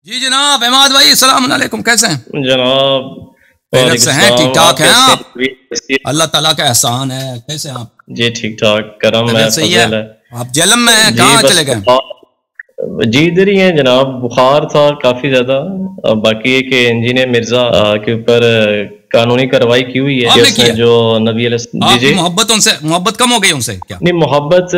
جی جناب احمد بھائی السلام علیکم، کیسے ہیں جناب؟ خیریت سے ہیں؟ ٹھیک ٹھاک ہیں آپ؟ اللہ تعالیٰ کا احسان ہے، کیسے ہیں آپ؟ جی ٹھیک ٹھاک، کرم ہے، صحیح ہے۔ آپ جہلم میں ہیں، کہاں چلے گئے؟ جی ادھر ہی ہیں جناب، بخار تھا کافی زیادہ۔ باقی ہے کہ انجینئر مرزا کے اوپر قانونی کارروائی کی ہوئی ہے، اس نے جو نبی علیہ السلام آپ کی محبت ان سے محبت کم ہو گئی ان سے کیا؟ نہیں، محبت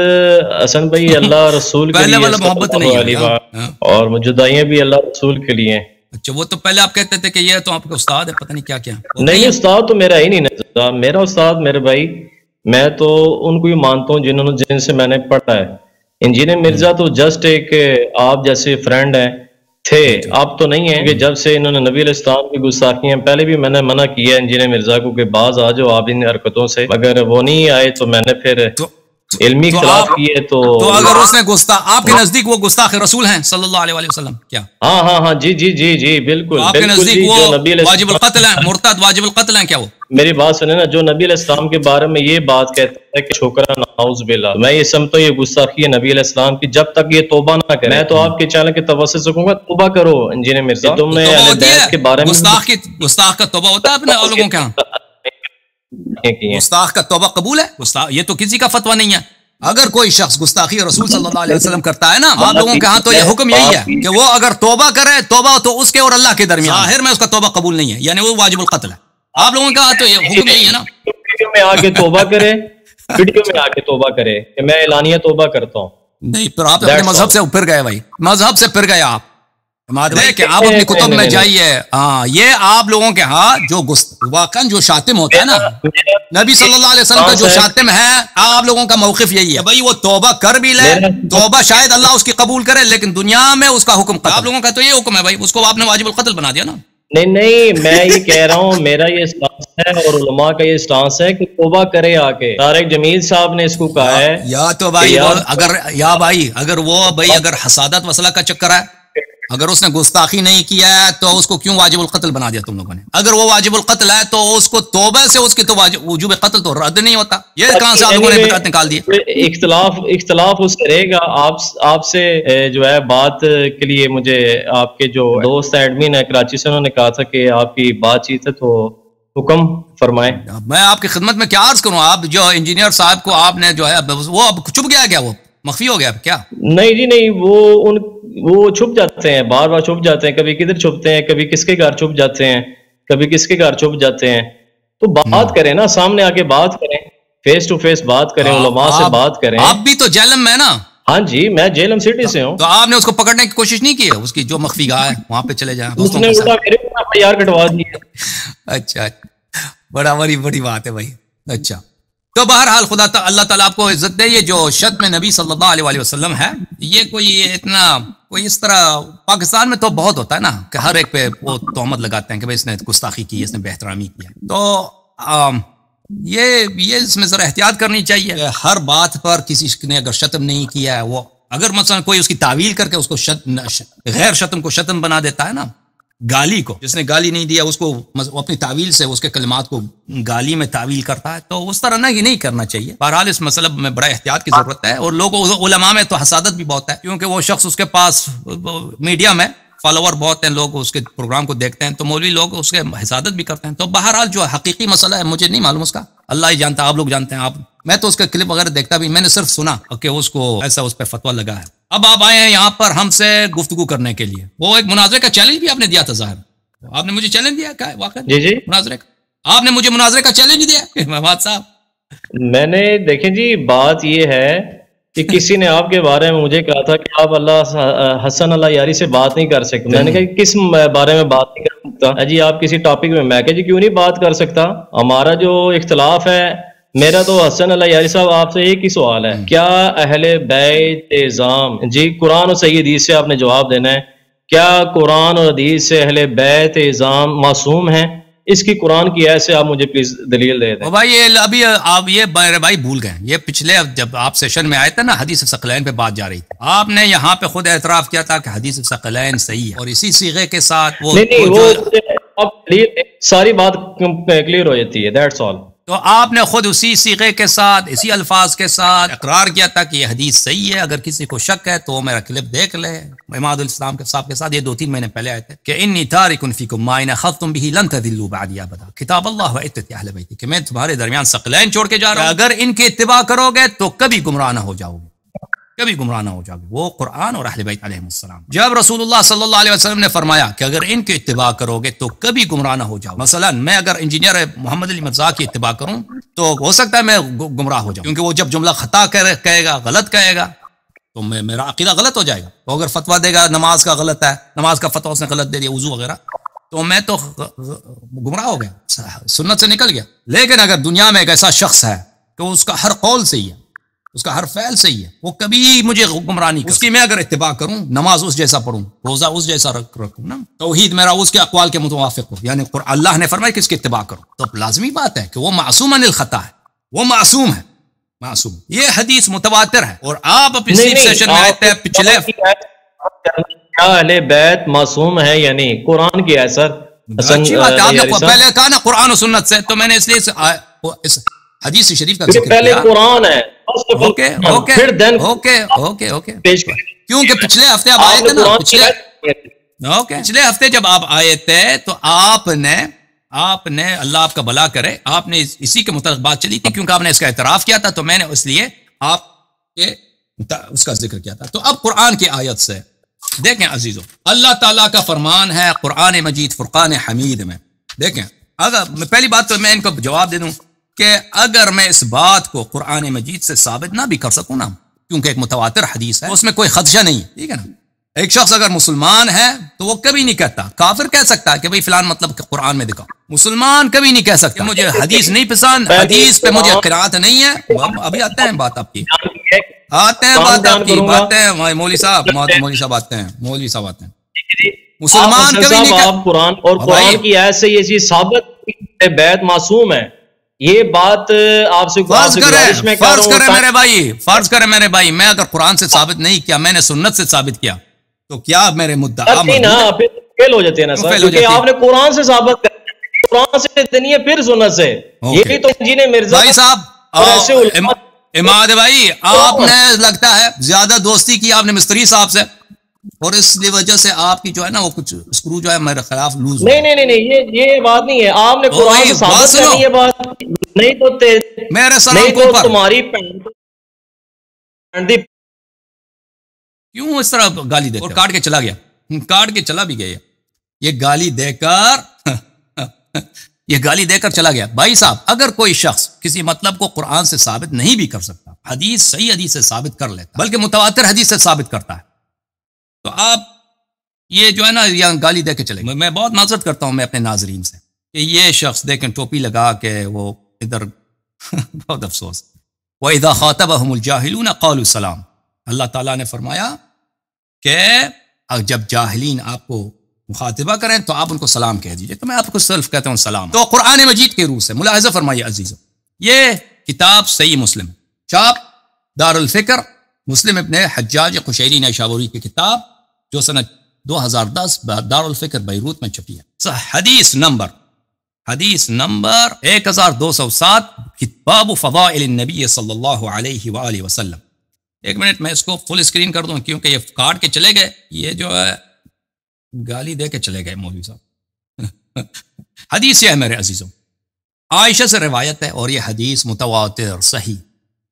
حسن بھائی اللہ رسول کے پہلے لیے والا محبت نہیں ہے، اور جدائیاں بھی اللہ رسول کے لیے۔ اچھا، وہ تو پہلے آپ کہتے تھے کہ یہ تو آپ کے استاد ہے، پتہ نہیں کیا کیا۔ نہیں استاد تو میرا ہی نہیں، میرا استاد میرے بھائی، میں تو ان کو ہی مانتا ہوں جن سے میں نے پڑھا ہے۔ انجینئر مرزا تو جسٹ ایک آپ جیسے فرینڈ ہیں تھے، آپ تو نہیں ہیں، کہ جب سے انہوں نے نبی علیہ السلام کی گستاخیاں، پہلے بھی میں نے منع کیا ہے انجینئر مرزا کو کہ باز آ جاؤ آپ ان حرکتوں سے، مگر وہ نہیں آئے تو میں نے پھر علمی اختلاف کیے۔ تو اگر اس نے آپ کے نزدیک وہ گستاخ رسول ہیں صلی اللہ علیہ وسلم کیا؟ ہاں جی جی جی جی بالکل، آپ کے نزدیک وہ واجب القتل ہیں، مرتد واجب القتل ہیں کیا؟ وہ میری بات سنیں نا، جو نبی علیہ السلام کے بارے میں یہ بات کہتا ہے کہ چھوکرا نعوذ باللہ، میں یہ سمجھتا ہوں یہ گستاخی ہے نبی علیہ السلام کی، جب تک یہ توبہ نہ کرے۔ میں تو آپ کے چینل کے توسط سے کہوں گا توبہ کرو انجینئر مرزا، تم نے اہل بیت کے بارے میں گستاخ کا توبہ ہوتا ہے اپنے لوگوں کے ہاں؟ گستاخ کا توبہ قبول ہے؟ یہ تو کسی کا فتویٰ نہیں ہے۔ اگر کوئی شخص گستاخی رسول صلی اللہ علیہ وسلم کرتا ہے نا، آپ لوگوں کے ہاں تو یہ حکم یہی ہے کہ وہ اگر توبہ کرے، توبہ تو اس کے اور اللہ کے درمیان، ظاہر میں اس کا توبہ قبول نہیں ہے، یعنی وہ واجب القتل ہے۔ آپ لوگوں کا تو یہ حکم یہی ہے نا، ویڈیو میں آ کے توبہ کرے، ویڈیو میں آ کے توبہ کرے کہ میں اعلانیہ توبہ کرتا ہوں۔ نہیں، پھر آپ اپنے مذہب سے پھر گئے بھائی، مذہب سے پھر گئے آپ۔ کہ آپ اپنی کتب میں جائیے، یہ آپ لوگوں کے ہاں جو واقعا جو شاتم ہوتا ہے نا، نبی صلی اللہ علیہ وسلم کا جو شاتم ہے، آپ لوگوں کا موقف یہی ہے بھائی وہ توبہ کر بھی لے، توبہ شاید اللہ اس کی قبول کرے، لیکن دنیا میں اس کا حکم قتل۔ آپ لوگوں کا تو یہ حکم ہے بھائی، اس کو آپ نے واجب القتل بنا دیا نا۔ نہیں میں یہ کہہ رہا ہوں، میرا یہ اسٹانس ہے اور علماء کا یہ اسٹانس ہے کہ توبہ کرے آ کے۔ طارق جمیل صاحب نے اس کو کہا ہے یا تو بھائی اگر حسادت وصلہ کا چکر ہے، اگر اس نے گستاخی نہیں کیا ہے تو اس کو کیوں واجب القتل بنا دیا تم لوگوں نے؟ اگر وہ واجب القتل ہے تو اس کو توبہ سے اس کی تو وجوب قتل تو رد نہیں ہوتا، یہ کہاں سے آپ لوگوں نے بدعت نکال دی؟ اختلاف اس سے رہے گا۔ آپ سے جو ہے بات کے لیے مجھے آپ کے جو دوست ایڈمن ہے کراچی سے، انہوں نے کہا تھا کہ آپ کی بات چیت ہے تو حکم فرمائیں۔ میں آپ کی خدمت میں کیا عرض کروں؟ آپ جو انجینئر صاحب کو آپ نے جو ہے وہ اب چھپ گیا کیا؟ وہ مخفی ہو گیا کیا؟ نہیں جی نہیں، وہ چھپ جاتے ہیں، بار بار چھپ جاتے ہیں، کبھی کدھر چھپتے ہیں، کبھی کس کے گھر چھپ جاتے ہیں، کبھی کس کے گھر چھپ جاتے ہیں۔ تو بات کریں نا، سامنے آ کے بات کریں، فیس ٹو فیس بات کریں، علماء سے بات کریں۔ آپ بھی تو جہلم میں نا؟ ہاں جی، میں جہلم سٹی سے ہوں۔ تو آپ نے اس کو پکڑنے کی کوشش نہیں کی ہے؟ اس کی جو مخفی گاہ ہے وہاں پہ چلے جائیں، اس نے الٹا میرے اوپر FIR کٹوا دی ہے۔ اچھا، بڑی بات ہے بھائی۔ اچھا، تو بہرحال اللہ تعالیٰ آپ کو عزت دے۔ یہ جو شتم نبی صلی اللہ علیہ وسلم ہے، یہ کوئی اس طرح پاکستان میں تو بہت ہوتا ہے نا کہ ہر ایک پہ وہ تہمت لگاتے ہیں کہ بھائی اس نے گستاخی کی، اس نے بے احترامی کیا۔ تو یہ اس میں ذرا احتیاط کرنی چاہیے۔ ہر بات پر کسی نے اگر شتم نہیں کیا ہے، وہ اگر مثلا کوئی اس کی تعویل کر کے اس کو غیر شتم کو شتم بنا دیتا ہے نا، گالی کو، جس نے گالی نہیں دیا اس کو اپنی تعویل سے اس کے کلمات کو گالی میں تعویل کرتا ہے، تو اس طرح نہیں کرنا چاہیے۔ بہرحال اس مسئلہ میں بڑا احتیاط کی ضرورت ہے، اور علماء میں تو حسادت بھی بہت ہے، کیونکہ وہ شخص اس کے پاس میڈیا میں فالوور بہت ہیں، لوگ اس کے پروگرام کو دیکھتے ہیں، تو مولوی لوگ اس کے حسادت بھی کرتے ہیں۔ تو بہرحال جو حقیقی مسئلہ ہے مجھے نہیں معلوم، اس کا اللہ ہی جانتا ہے، آپ لوگ جانتے ہیں۔ میں تو اس کا کلپ وغیرہ دیکھتا بھی، میں نے صرف سنا کہ اس کو ایسا اس پہ فتویٰ لگا ہے۔ اب آپ آئے ہیں یہاں پر ہم سے گفتگو کرنے کے لیے، وہ ایک مناظرے کا چیلنج بھی آپ نے دیا تھا، ظاہر آپ نے مجھے چیلنج دیا کیا واقعا؟ جی مناظرے کا آپ نے مجھے مناظرے کا چیلنج دیا محمد صاحب؟ میں نے دیکھیں جی، بات یہ ہے کہ کسی نے آپ کے بارے میں مجھے کہا تھا کہ آپ حسن اللہ یاری سے بات نہیں کر سکتے۔ میں نے کہا کس بارے میں بات نہیں کر سکتا جی؟ آپ کسی ٹاپک میں کہا جی کیوں نہیں بات کر سکتا؟ ہمارا جو اختلاف ہے، میرا تو حسن اللہ یاری صاحب آپ سے ایک ہی سوال ہے، کیا اہل بیت اعظام، جی قرآن اور صحیح حدیث سے آپ نے جواب دینا ہے، کیا قرآن اور حدیث سے اہل بیت اعظام معصوم ہیں؟ اس کی قرآن کی ایسے آپ مجھے پلیز دلیل دے دیں۔ بھائی ابھی آپ یہ بھائی بھول گئے، یہ پچھلے جب آپ سیشن میں آئے تھے نا، حدیث ثقلین پہ بات جا رہی تھی، آپ نے یہاں پہ خود اعتراف کیا تھا کہ حدیث ثقلین صحیح ہے، اور اسی صیغے کے ساتھ وہ ساری بات کلیئر ہو جاتی ہے، دیٹس آل۔ تو آپ نے خود اسی صیغے کے ساتھ اسی الفاظ کے ساتھ اقرار کیا تھا کہ یہ حدیث صحیح ہے، اگر کسی کو شک ہے تو وہ میرا کلپ دیکھ لے اماد الاسلام کے صاحب کے ساتھ، یہ 2-3 مہینے پہلے آئے تھے کہ انی تارک فیکم ما ان اخذتم به لن تضلوا بعدی ابدا، کتاب اللہ و عترت اہل بیتی، کہ میں تمہارے درمیان ثقلین چھوڑ کے جا رہا ہوں، اگر ان کی اتباع کرو گے تو کبھی گمراہ نہ ہو جاؤ گے، کبھی گمراہ نہ ہو جاؤ گے، وہ قرآن اور اہل بیت علیہ السلام۔ جب رسول اللہ صلی اللہ علیہ وسلم نے فرمایا کہ اگر ان کی اتباع کرو گے تو کبھی گمراہ نہ ہو جاؤ، مثلا میں اگر انجینئر محمد علی مرزا کی اتباع کروں تو ہو سکتا ہے میں گمراہ ہو جاؤں، کیونکہ وہ جب جملہ خطا کہے گا، غلط کہے گا تو میرا عقیدہ غلط ہو جائے گا، تو اگر فتویٰ دے گا نماز کا غلط ہے، نماز کا فتویٰ اس نے غلط دے دیا، وضو وغیرہ، تو میں تو گمراہ ہو گیا، سنت سے نکل گیا۔ لیکن اگر دنیا میں ایک ایسا شخص ہے کہ اس کا ہر قول صحیح ہے، اس کا ہر فعل صحیح ہے، وہ کبھی مجھے گمراہ نہیں، اس کی میں اگر اتباع کروں، نماز اس جیسا پڑھوں، روزہ اس جیسا رکھوں نا، توحید میرا اس کے اقوال کے متوافق ہو، یعنی اللہ نے فرمایا کہ اس کی اتباع کرو، تو لازمی بات ہے کہ وہ معصوم عن الخطا ہے، وہ معصوم ہے، معصوم۔ یہ حدیث متواتر ہے، اور آپ اپنی سیشن میں آئے پچھلے اہل بیت معصوم ہے، یعنی قرآن کی ہے سر، اچھی بات ہے، آپ نے پہلے کہا نا قرآن و سنت سے، تو میں نے اس لیے اس حدیث شریف کا ذکر پہلے کیا۔ قرآن ہے، کیونکہ پچھلے ہفتے آپ آئے تھے نا، پچھلے ہفتے جب آپ آئے تھے تو آپ نے اللہ آپ کا بھلا کرے، آپ نے اسی کے متعلق بات چلی تھی، کیونکہ آپ نے اس کا اعتراف کیا تھا، تو میں نے اس لیے آپ کے اس کا ذکر کیا تھا۔ تو اب قرآن کی آیت سے دیکھیں عزیزو، اللہ تعالیٰ کا فرمان ہے قرآن مجید فرقان حمید میں، دیکھیں، اگر پہلی بات تو میں ان کو جواب دے دوں کہ اگر میں اس بات کو قرآن مجید سے ثابت نہ بھی کر سکوں نا، کیونکہ ایک متواتر حدیث ہے، اس میں کوئی خدشہ نہیں ہے، ٹھیک ہے نا، ایک شخص اگر مسلمان ہے تو وہ کبھی نہیں کہتا، کافر کہہ سکتا ہے کہ بھئی فلان مطلب کہ قرآن میں دکھاؤ، مسلمان کبھی نہیں کہہ سکتا مجھے حدیث نہیں پسند، حدیث پہ مجھے قرات نہیں ہے۔ ابھی آتے ہیں بات آپ کی، آتے ہیں بات آپ کی، باتیں مولوی صاحب آتے ہیں، مولوی صاحب آتے ہیں، مسلمان کبھی نہیں آپ قرآن اور قرآن کی آیت سے یہ چیز ثابت بیت معصوم ہے، یہ بات آپ سے فرض کرے میرے بھائی میں اگر قرآن سے ثابت نہیں کیا، میں نے سنت سے ثابت کیا، تو کیا میرے مدعا فیل ہو جاتے ہیں نا سر، کیونکہ آپ نے قرآن سے ثابت کیا، قرآن سے نہیں ہے پھر سنت سے، یہی تو انجینئر مرزا بھائی صاحب، اماد بھائی، آپ نے لگتا ہے زیادہ دوستی کی آپ نے مستری صاحب سے، اور اس لیے وجہ سے آپ کی جو ہے نا وہ کچھ اسکرو جو ہے میرے خلاف لوز نہیں یہ بات نہیں ہے، آپ نے قرآن سے ثابت کرنی ہے بات، نہیں تو میرے سلام کو تمہاری کیوں اس طرح گالی دیتے، اور کاٹ کے چلا گیا، کاٹ کے چلا بھی گیا، یہ گالی دے کر چلا گیا۔ بھائی صاحب، اگر کوئی شخص کسی مطلب کو قرآن سے ثابت نہیں بھی کر سکتا، صحیح حدیث سے ثابت کر لیتا، بلکہ متواتر حدیث سے ثابت کرتا ہے، تو آپ یہ جو ہے نا یہاں گالی دے کے چلے گئے۔ میں بہت معذرت کرتا ہوں میں اپنے ناظرین سے کہ یہ شخص دیکھیں ٹوپی لگا کے وہ ادھر بہت افسوس۔ وَإِذَا خَاطَبَهُمُ الْجَاهِلُونَ قَالُوا السَّلَامَ، اللہ تعالیٰ نے فرمایا کہ جب جاہلین آپ کو مخاطبہ کریں تو آپ ان کو سلام کہہ دیجئے، تو میں آپ کو صرف کہتا ہوں سلام۔ تو قرآن مجید کے روح سے ملاحظہ فرمائیے عزیزو، یہ کتاب صحیح مسلم، چاپ دار الفکر، مسلم ابن حجاج قشیری نیشابوری کی کتاب، جو سنت 2010 دار الفکر بیروت میں چھپی ہے۔ حدیث نمبر 1207، باب فضائل النبی صلی اللہ علیہ وآلہ وسلم۔ ایک منٹ میں اس کو فل اسکرین کر دوں، کیونکہ یہ کاٹ کے چلے گئے، یہ جو ہے گالی دے کے چلے گئے مولوی صاحب۔ حدیث یہ ہے میرے عزیزوں، عائشہ سے روایت ہے، اور یہ حدیث متواتر صحیح۔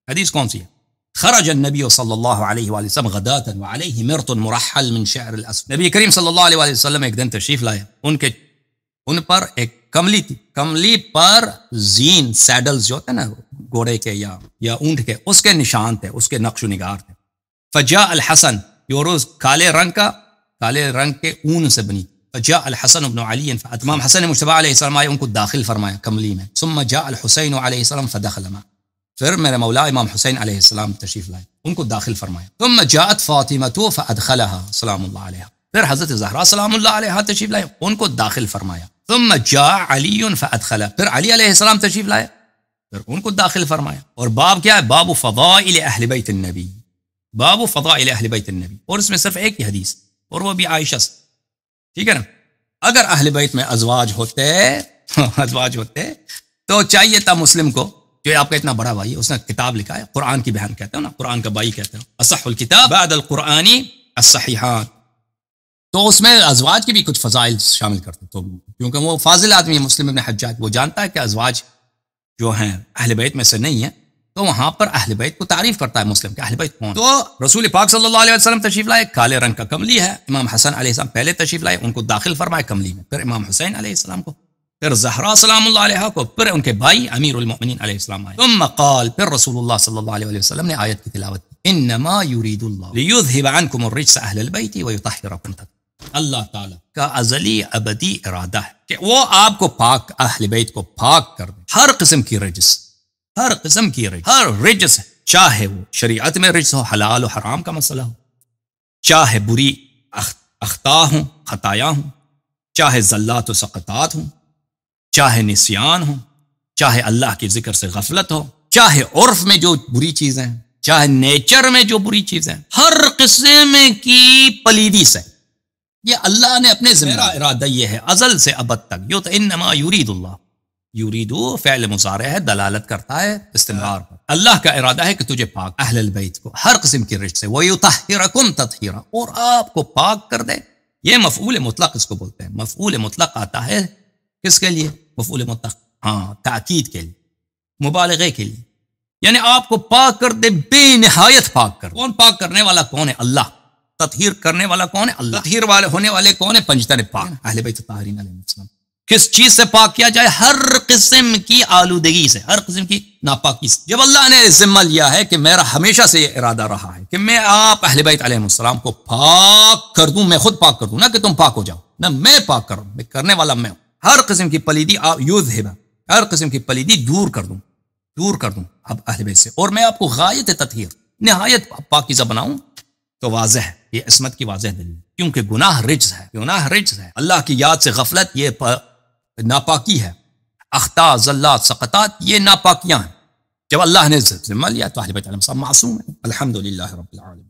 حدیث کون سی ہے؟ خرج النبی صلی اللہ علیہ وآلہ وسلم غداة وعلیہ مرط مرحل من شعر الاسود۔ نبی کریم صلی اللہ علیہ وآلہ وسلم ایک دن تشریف لائے، ان پر ایک کملی تھی، کملی پر زین سیڈلز جو ہوتے ہیں نا گھوڑے کے یا اونٹ کے، اس کے نشان تھے، اس کے نقش و نگار تھے۔ فجاء الحسن، یہ روز کالے رنگ کے اون سے بنی۔ فجاء الحسن ابن علی، امام حسن مجتبی علیہ السلام آئے، ان کو داخل فرمایا کملی میں۔ ثم جاء الحسین علیہ السلام فدخل معه، پھر میرے مولا امام حسین علیہ السلام تشریف لائے، ان کو داخل فرمایا۔ ثم جاءت فاطمہ فادخلها سلام اللہ علیہا، پھر حضرت زہرا سلام اللہ علیہا تشریف لائے، ان کو داخل فرمایا۔ ثم جاء علی فادخل، پھر علی علیہ السلام تشریف لائے، پھر ان کو داخل فرمایا۔ اور باب کیا ہے؟ باب فضائل اہل بیت النبی، باب فضائل اہل بیت النبی، اور اس میں صرف ایک ہی حدیث، اور وہ بھی عائشہ سے، ٹھیک ہے نا۔ اگر اہل بیت میں ازواج ہوتے تو چاہیے تھا مسلم کو، جو آپ کا اتنا بڑا بھائی ہے، اس نے کتاب لکھا ہے قرآن کی بہن کہتے ہیں نا، قرآن کا بھائی کہتے ہیں، اصح الکتاب بعد القرآنی الصحیحان، تو اس میں ازواج کے بھی کچھ فضائل شامل کرتے، تو کیونکہ وہ فاضل آدمی ہے مسلم ابن حجاج، وہ جانتا ہے کہ ازواج جو ہیں اہل بیت میں سے نہیں ہیں، تو وہاں پر اہل بیت کو تعریف کرتا ہے مسلم کہ اہل بیت کون. تو رسول پاک صلی اللہ علیہ وسلم تشریف لائے، کالے رنگ کا کملی ہے، امام حسن علیہ السلام پہلے تشریف لائے، ان کو داخل فرمائے کملی میں، پھر امام حسین علیہ السلام کو، پھر زہرا سلام اللہ علیہ کو، پھر ان کے بھائی امیر المؤمنین علیہ السلام آئے. ثم قال، پھر رسول اللہ صلی اللہ علیہ وسلم نے آیت کی تلاوت کی، انما یرید اللہ لیذھب عنکم الرجس اہل البیت ویطہرکم تطہیرا. اللہ تعالیٰ کا ازلی ابدی ارادہ ہے کہ وہ آپ کو پاک، اہل بیت کو پاک کر دے ہر قسم کی رجس، ہر قسم کی رجس، ہر رجس، چاہے وہ شریعت میں رجس ہو، حلال و حرام کا مسئلہ ہو، چاہے بری اخطاء ہوں، خطایا ہوں، چاہے زلات و سقطات ہوں، چاہے نسیان ہو، چاہے اللہ کے ذکر سے غفلت ہو، چاہے عرف میں جو بری چیزیں ہیں، چاہے نیچر میں جو بری چیزیں ہیں، ہر قسم کی پلیدی سے یہ اللہ نے اپنے ذمہ، میرا ارادہ یہ ہے ازل سے ابد تک. یو تو انما یرید اللہ، یریدو فعل مضارع ہے، دلالت کرتا ہے استمرار پر. اللہ کا ارادہ ہے کہ تجھے پاک، اہل البیت کو ہر قسم کی رجس سے، وَيُطَهِّرَكُمْ تَطْهِيرًا، اور آپ کو پاک کر دے. یہ مفعول مطلق اس کو بولتے ہیں. مفعول مطلق آتا ہے کس کے لیے؟ مفعول مطلق، ہاں، تاکید کے لیے، مبالغے کے لیے، یعنی آپ کو پاک کر دے، بے نہایت پاک کر دے. کون پاک کرنے والا کون ہے؟ اللہ. تطہیر کرنے والا کون ہے؟ اللہ. تطہیر والے ہونے والے کون ہے؟ پنجتنب پاک، اہل بیت طاہرین علیہ السلام. کس چیز سے پاک کیا جائے؟ ہر قسم کی آلودگی سے، ہر قسم کی ناپاکی سے. جب اللہ نے ذمہ لیا ہے کہ میرا ہمیشہ سے یہ ارادہ رہا ہے کہ میں آپ اہل بیت علیہ السلام کو پاک کر دوں، میں خود پاک کر دوں، نہ کہ تم پاک ہو جاؤ، نہ میں پاک کروں، میں کرنے والا میں ہوں. ہر قسم کی پلیدی یذھب، ہر قسم کی پلیدی دور کر دوں، دور کر دوں اب اہل بیت سے، اور میں آپ کو غایت تطہیر، نہایت پاکیزہ بناؤں. تو واضح ہے، یہ عصمت کی واضح دلیل، کیونکہ گناہ رجس ہے، گناہ رجس ہے، اللہ کی یاد سے غفلت یہ ناپاکی ہے، اخطاء، زلات، سقطات یہ ناپاکیاں ہیں. جب اللہ نے ذمہ لیا تو اہل بیت علیہ السلام معصوم ہیں. الحمدللہ رب العالمین.